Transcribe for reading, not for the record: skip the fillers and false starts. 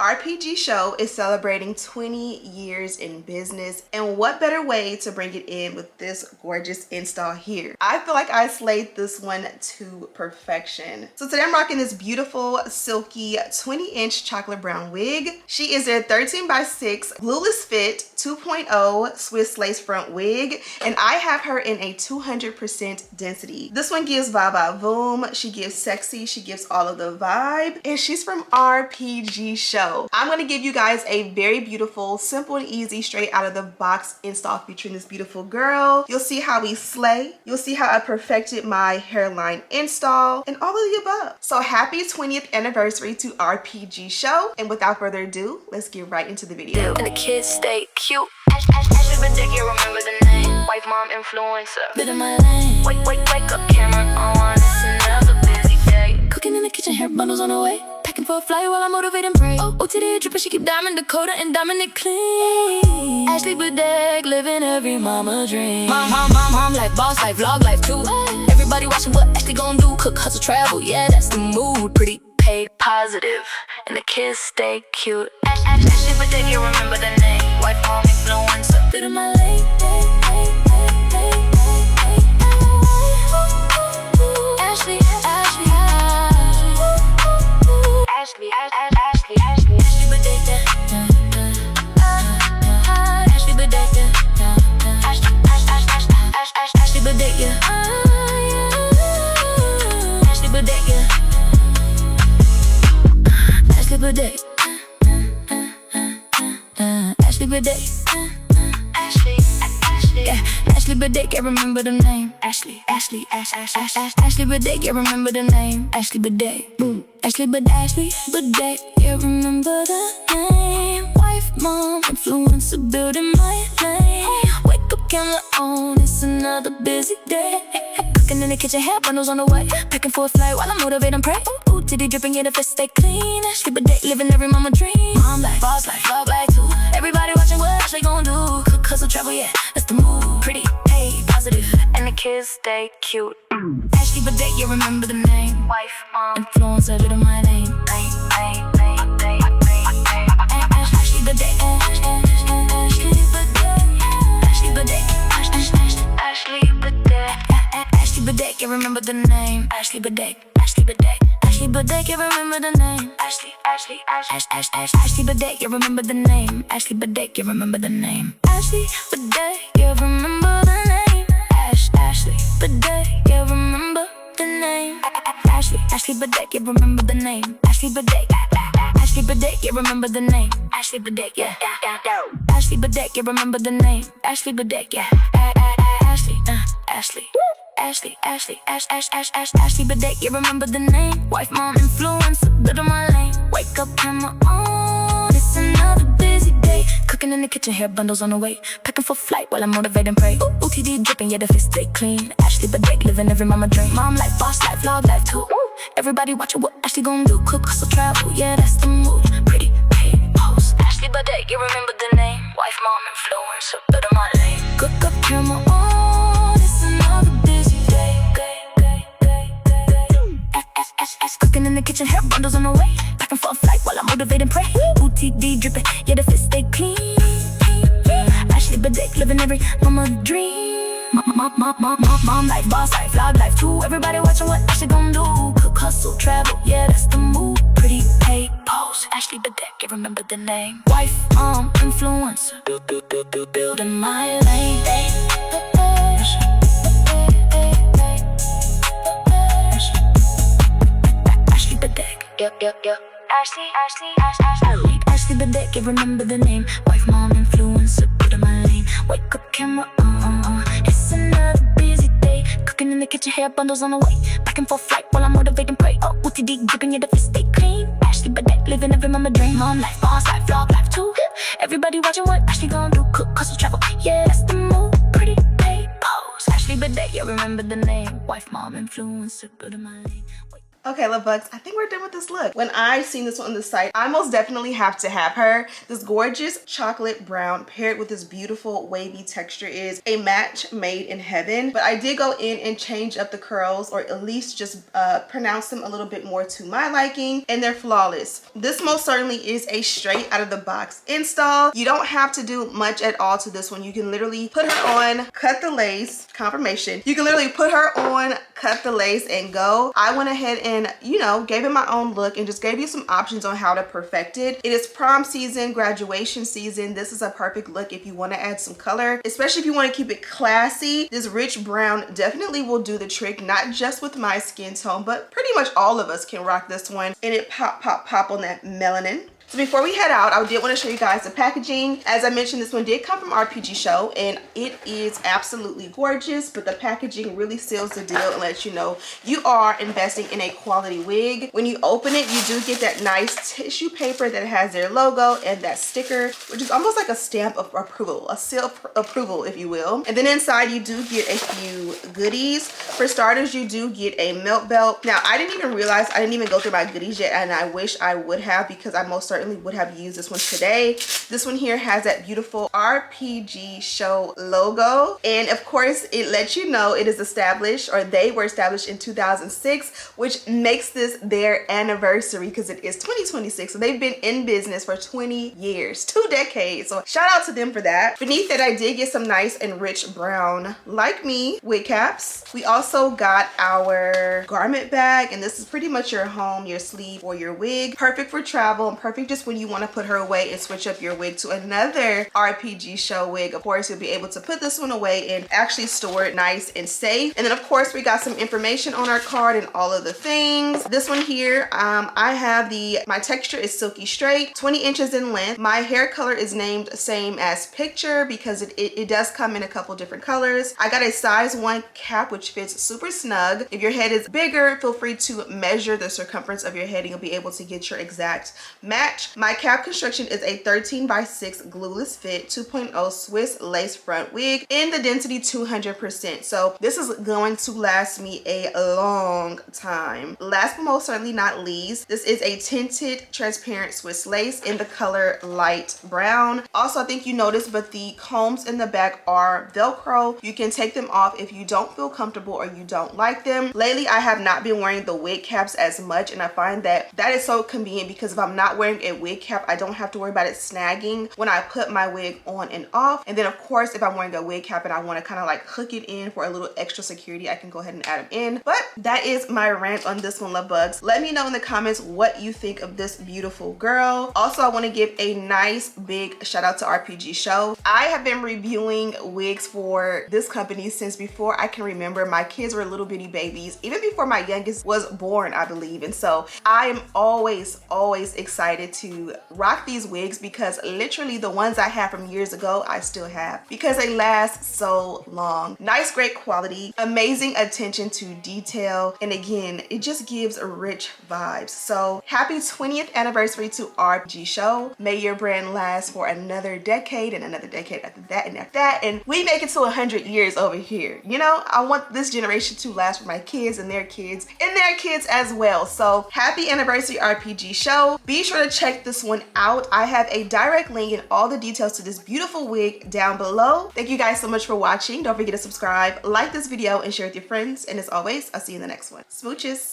RPGSHOW is celebrating 20 years in business, and what better way to bring it in with this gorgeous install here. I feel like I slayed this one to perfection. So today I'm rocking this beautiful silky 20-inch chocolate brown wig. She is a 13x6 glueless fit 2.0 Swiss lace front wig, and I have her in a 200% density. This one gives vibe boom, she gives sexy, she gives all of the vibe, and she's from RPGSHOW. I'm going to give you guys a very beautiful, simple and easy, straight out of the box install featuring this beautiful girl. You'll see how we slay. You'll see how I perfected my hairline install and all of the above. So happy 20th anniversary to RPGSHOW. And without further ado, let's get right into the video. And the kids stay cute. Ashley Bedeck, you remember the name. Wife, mom, influencer. Bit of my lane. Wake up, camera on. It's another busy day. Cooking in the kitchen, hair bundles on the way. Packing for a flight while I motivate and pray. OTD dripping, she keep diamond Dakota and diamond it clean. Ashley Bedeck, living every mama dream. Mom, life, boss life, vlog life too. Everybody watching what Ashley gon' do. Cook, hustle, travel, yeah, that's the mood. Pretty, paid, positive, and the kids stay cute. Ashley Bedeck, you remember the name. Wife, mom, influencer. Bit of my lane. Ashley Bedeck, Ashley Bedeck, Ashley Bedeck, Ashley Bedeck, Ashley Bedeck, Ashley Bedeck, Ashley Bedeck, you remember the name. Ashley Bedeck, you remember the name. Ashley Bedeck, boom. Ashley Bedeck, you remember the name. Wife, mom, influencer, building my lane. Wake up, camera on, it's another busy day. Cooking in the kitchen, hair bundles on the way. Packing for a flight while I motivate and pray. Ooh, titty dripping, yeah, the face stay clean. Ashley Bedeck, living every mama dream. Mom life, boss life, vlog life too. Everybody watching what Ashley gon' do. Cook, hustle, travel, yeah, that's the move. Pretty, hey, positive, and the kids stay cute. Ashley Bedeck, you remember the name. Wife, mom, influencer, bit of my name. Ashley Bedeck, Ashley Bedeck, you remember the name. Ashley Bedeck, Ashley Bedeck, you remember the name. Ashley Bedeck, you remember the name. Ashley Bedeck, you remember the name. Ashley Bedeck, you remember the name. Ashley Bedeck, you remember the name. Ashley Bedeck, you remember the name. Ashley Bedeck, you remember the name. Ashley Bedeck, yeah. Ashley Bedeck, you remember the name. Ashley Bedeck, yeah. Ashley Bedeck, you remember the name. Wife, mom, influencer, bit of my lane. Wake up, camera on, it's another busy day. Cooking in the kitchen, hair bundles on the way. Packing for flight while I motivate and pray. OTD dripping, yeah, the face stay clean. Ashley Bedeck, living every mama dream. Mom life, boss life, vlog life too. Everybody watching what Ashley gon' do. Cook, hustle, travel, yeah, that's the move. Pretty, paid, pose. Ashley Bedeck, you remember the name. Wife, mom, influencer, bit of my lane. Cook up, camera on, it's another busy day. Cooking in the kitchen, hair bundles on the way. Packing for a flight while I motivate and pray. OTD dripping, yeah, the fit stay clean. Ashley Bedeck, living every mama dream. Mom life, boss life, vlog life too. Everybody watching what Ashley gon' do. Cook, hustle, travel, yeah, that's the move. Pretty, paid, pose. Ashley Bedeck, you remember the name. Wife, mom, influencer, building my lane. Ashley Bedeck, yep. Ashley Bedeck, you remember the name. Wife, mom, influencer, building my lane. Wake up, camera on, it's another busy day. Cooking in the kitchen, hair bundles on the way. Packing for flight while I motivate and pray. OTD dripping, yeah, the face stay clean. Ashley Bedeck, living every mama dream. Mom life, boss life, vlog life too. Everybody watching what Ashley gon' do. Cook, hustle, travel, yeah, that's the move. Pretty, paid, pose. Ashley Bedeck, you remember the name. Wife, mom, influencer, building my lane. Okay, love bugs, I think we're done with this look. When I seen this one on the site, I most definitely have to have her. This gorgeous chocolate brown paired with this beautiful wavy texture is a match made in heaven. But I did go in and change up the curls, or at least just pronounce them a little bit more to my liking, and they're flawless. This most certainly is a straight out of the box install. You don't have to do much at all to this one. You can literally put her on, cut the lace, confirmation. You can literally put her on, cut the lace, and go. I went ahead and, you know, gave it my own look and just gave you some options on how to perfect it. It is prom season, graduation season. This is a perfect look if you want to add some color, especially if you want to keep it classy. This rich brown definitely will do the trick, not just with my skin tone, but pretty much all of us can rock this one, and it pop on that melanin. So before we head out, I did want to show you guys the packaging. As I mentioned, this one did come from RPGSHOW, and it is absolutely gorgeous, but the packaging really seals the deal and lets you know you are investing in a quality wig. When you open it, you do get that nice tissue paper that has their logo and that sticker, which is almost like a stamp of approval, a seal of approval, if you will. And then inside, you do get a few goodies. For starters, you do get a melt belt. Now, I didn't even realize, I didn't even go through my goodies yet, and I wish I would have, because I most certainly would have used this one today. This one here has that beautiful RPGSHOW logo, and of course it lets you know it is established, or they were established in 2006, which makes this their anniversary because it is 2026. So they've been in business for 20 years, 2 decades. So shout out to them for that. Beneath that, I did get some nice and rich brown, like me, wig caps. We also got our garment bag, and this is pretty much your home, your sleeve, or your wig. Perfect for travel and perfect just when you want to put her away and switch up your wig to another RPGSHOW wig. Of course, you'll be able to put this one away and actually store it nice and safe. And then of course, we got some information on our card and all of the things. This one here, I have my texture is silky straight, 20 inches in length. My hair color is named same as picture because it does come in a couple different colors. I got a size 1 cap, which fits super snug. If your head is bigger, feel free to measure the circumference of your head and you'll be able to get your exact match. My cap construction is a 13x6 glueless fit 2.0 Swiss lace front wig in the density 200%. So this is going to last me a long time. Last but most certainly not least, this is a tinted transparent Swiss lace in the color light brown. Also, I think you noticed, but the combs in the back are Velcro. You can take them off if you don't feel comfortable or you don't like them. Lately, I have not been wearing the wig caps as much, and I find that is so convenient because if I'm not wearing a wig cap, I don't have to worry about it snagging when I put my wig on and off. And then of course, if I'm wearing a wig cap and I want to kind of like hook it in for a little extra security, I can go ahead and add them in. But that is my rant on this one, love bugs. Let me know in the comments what you think of this beautiful girl. Also, I want to give a nice big shout out to RPGSHOW. I have been reviewing wigs for this company since before I can remember. My kids were little bitty babies, even before my youngest was born, I believe. And so I am always excited to rock these wigs because literally the ones I have from years ago, I still have because they last so long. Nice, great quality, amazing attention to detail. And again, it just gives rich vibes. So happy 20th anniversary to RPGSHOW. May your brand last for another decade and another decade after that and after that. And we make it to 100 years over here. You know, I want this generation to last for my kids and their kids as well. So happy anniversary, RPGSHOW. Be sure to check this one out. I have a direct link and all the details to this beautiful wig down below. Thank you guys so much for watching. Don't forget to subscribe, like this video, and share with your friends. And as always, I'll see you in the next one. Smooches.